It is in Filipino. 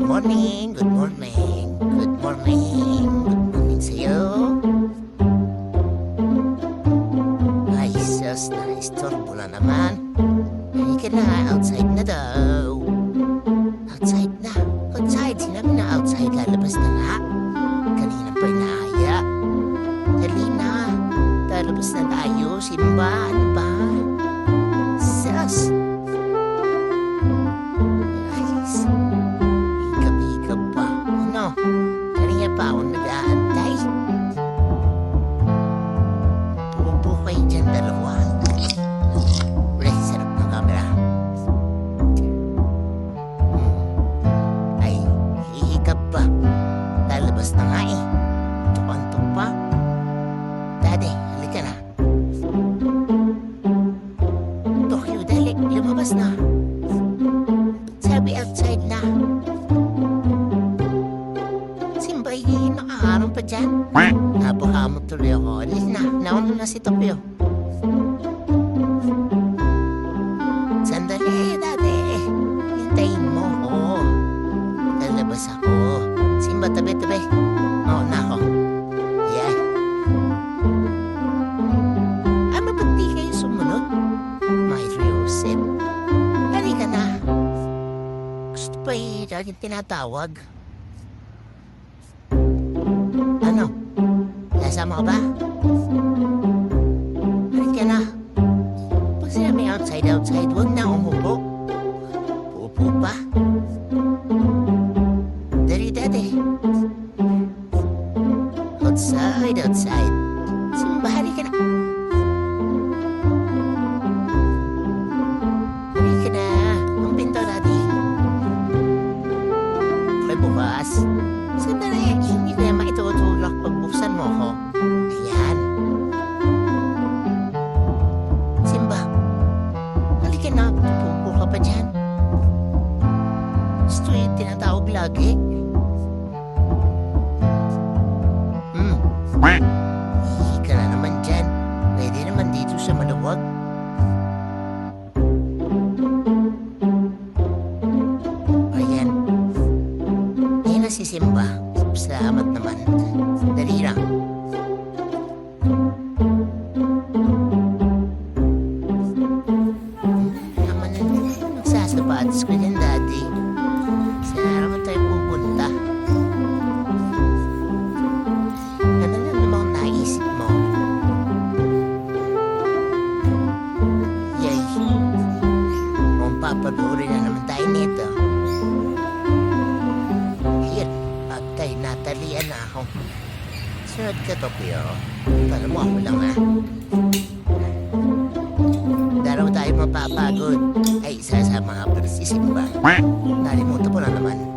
morning, good morning, good morning, good morning sa'yo. Ay, sus, na-istorbo na naman. Halika na, outside na daw. Outside na, outside. Sinabi na outside, lalabas na nga. Kanina pa inaaya. Dali na, lalabas na tayo. Simba, ano ba? Sus. Nice. Hikap-hikap pa. Ano? Kanina pa ako nag-aantay. Pupo kayo dyan dalawa. Ulit, sarap ng camera. Ay, hihikap pa. Lalabas na nga eh. Tukantok pa. Daddy, halika na. Tokyo, dali. Lumabas na. Sabi outside na. Simbay, nakaharang pa dyan. Napakamot tuloy ako. Alis na. Nauna na si Tokyo. Sandali, dati. Hintayin mo ko. Lalabas ako. Simba, tabi-tabi. Mauna ako. Yan. Ano ba't di kayo sumunod? May Joseph. Halika na. Gusto pa eh, laging tinatawag. Ano? Nasama ka ba? Halika na. Pag sinabi outside, huwag na umupo. Uupo pa. Dali, dati. Outside. Simba, halika na. Halika na. Ang pinto natin. May bukas. Sandali, hindi ko naman itutulak pag buksan mo ko. Ayan. Simba, halika na. Pupo ka pa dyan. Gusto yung tinatawag lagi. Hihi ka na naman dyan. Pwede naman dito sa maluwag. Ayan. Ayan na si Simba. Salamat naman. Dali lang. Naman nagsasapatos ko dyan, Daddy. Saan naman tayo pupunta? Ano na namang naisip mo? Yay. Kung papanurin na naman tayo nito. Here, at kay natalian na ako. Sunod ka, Tokyo. Para mo ako lang ha. Daraw tayo mapapagod. Ay, isa sa mga si Simba. Nalimutan mo na naman.